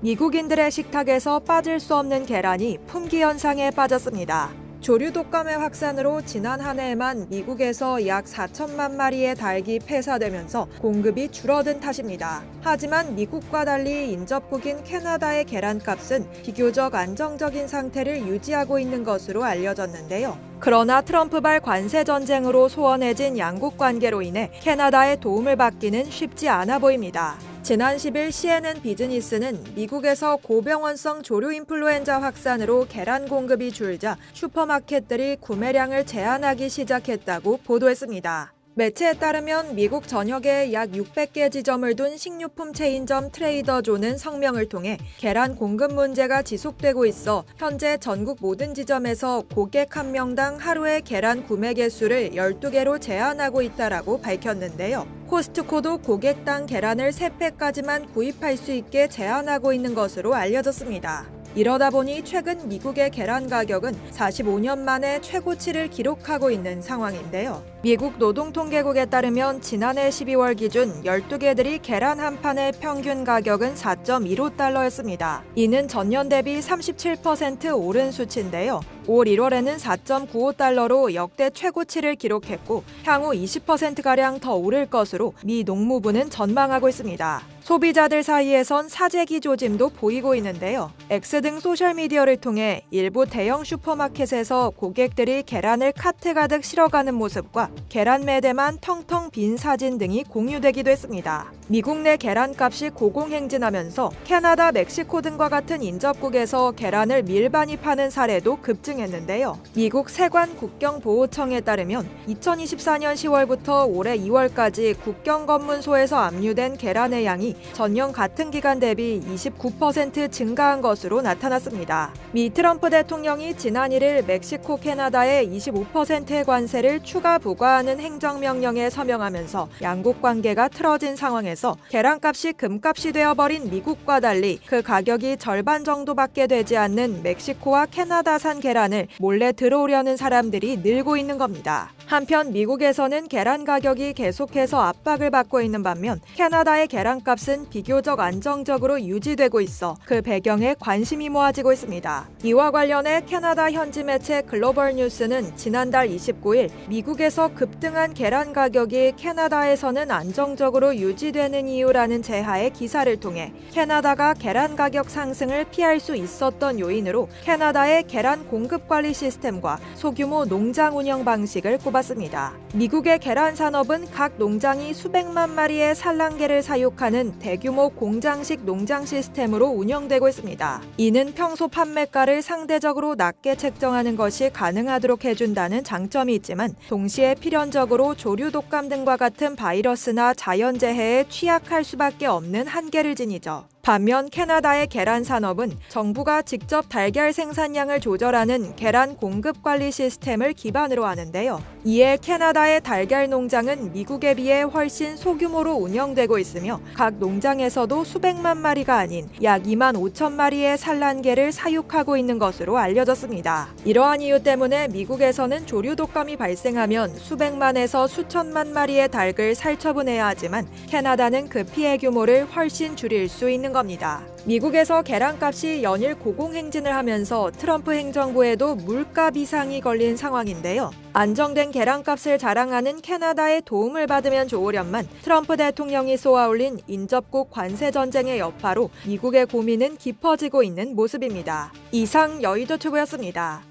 미국인들의 식탁에서 빠질 수 없는 계란이 품귀 현상에 빠졌습니다. 조류 독감의 확산으로 지난 한 해에만 미국에서 약 4천만 마리의 닭이 폐사되면서 공급이 줄어든 탓입니다. 하지만 미국과 달리 인접국인 캐나다의 계란값은 비교적 안정적인 상태를 유지하고 있는 것으로 알려졌는데요. 그러나 트럼프발 관세 전쟁으로 소원해진 양국 관계로 인해 캐나다의 도움을 받기는 쉽지 않아 보입니다. 지난 10일 CNN 비즈니스는 미국에서 고병원성 조류 인플루엔자 확산으로 계란 공급이 줄자 슈퍼마켓들이 구매량을 제한하기 시작했다고 보도했습니다. 매체에 따르면 미국 전역에 약 600개 지점을 둔 식료품 체인점 트레이더조는 성명을 통해 계란 공급 문제가 지속되고 있어 현재 전국 모든 지점에서 고객 한 명당 하루의 계란 구매 개수를 12개로 제한하고 있다라고 밝혔는데요. 코스트코도 고객당 계란을 3팩까지만 구입할 수 있게 제한하고 있는 것으로 알려졌습니다. 이러다 보니 최근 미국의 계란 가격은 45년 만에 최고치를 기록하고 있는 상황인데요. 미국 노동통계국에 따르면 지난해 12월 기준 12개들이 계란 한 판의 평균 가격은 4.15달러였습니다. 이는 전년 대비 37% 오른 수치인데요. 올 1월에는 4.95달러로 역대 최고치를 기록했고 향후 20%가량 더 오를 것으로 미 농무부는 전망하고 있습니다. 소비자들 사이에선 사재기 조짐도 보이고 있는데요. X 등 소셜미디어를 통해 일부 대형 슈퍼마켓에서 고객들이 계란을 카트 가득 실어가는 모습과 계란 매대만 텅텅 빈 사진 등이 공유되기도 했습니다. 미국 내 계란값이 고공행진하면서 캐나다, 멕시코 등과 같은 인접국에서 계란을 밀반입하는 사례도 급증했는데요. 미국 세관 국경보호청에 따르면 2024년 10월부터 올해 2월까지 국경검문소에서 압류된 계란의 양이 전년 같은 기간 대비 29% 증가한 것으로 나타났습니다. 미 트럼프 대통령이 지난 1일 멕시코, 캐나다에 25%의 관세를 추가 부과하는 행정명령에 서명하면서 양국 관계가 틀어진 상황에서 계란값이 금값이 되어버린 미국과 달리 그 가격이 절반 정도밖에 되지 않는 멕시코와 캐나다산 계란을 몰래 들어오려는 사람들이 늘고 있는 겁니다. 한편 미국에서는 계란 가격이 계속해서 압박을 받고 있는 반면 캐나다의 계란값은 비교적 안정적으로 유지되고 있어 그 배경에 관심이 모아지고 있습니다. 이와 관련해 캐나다 현지 매체 글로벌 뉴스는 지난달 29일 미국에서 급등한 계란 가격이 캐나다에서는 안정적으로 유지되는 이유라는 제하의 기사를 통해 캐나다가 계란 가격 상승을 피할 수 있었던 요인으로 캐나다의 계란 공급 관리 시스템과 소규모 농장 운영 방식을 꼽았습니다. 미국의 계란 산업은 각 농장이 수백만 마리의 산란계를 사육하는 대규모 공장식 농장 시스템으로 운영되고 있습니다. 이는 평소 판매가를 상대적으로 낮게 책정하는 것이 가능하도록 해준다는 장점이 있지만 동시에 필연적으로 조류 독감 등과 같은 바이러스나 자연재해에 취약할 수밖에 없는 한계를 지니죠. 반면 캐나다의 계란 산업은 정부가 직접 달걀 생산량을 조절하는 계란 공급 관리 시스템을 기반으로 하는데요. 이에 캐나다의 달걀 농장은 미국에 비해 훨씬 소규모로 운영되고 있으며 각 농장에서도 수백만 마리가 아닌 약 2만 5천 마리의 산란계를 사육하고 있는 것으로 알려졌습니다. 이러한 이유 때문에 미국에서는 조류 독감이 발생하면 수백만에서 수천만 마리의 닭을 살처분해야 하지만 캐나다는 그 피해 규모를 훨씬 줄일 수 있는 겁니다. 미국에서 계란값이 연일 고공행진을 하면서 트럼프 행정부에도 물가 비상이 걸린 상황인데요. 안정된 계란값을 자랑하는 캐나다의 도움을 받으면 좋으련만 트럼프 대통령이 쏘아올린 인접국 관세 전쟁의 여파로 미국의 고민은 깊어지고 있는 모습입니다. 이상 여의도투브였습니다.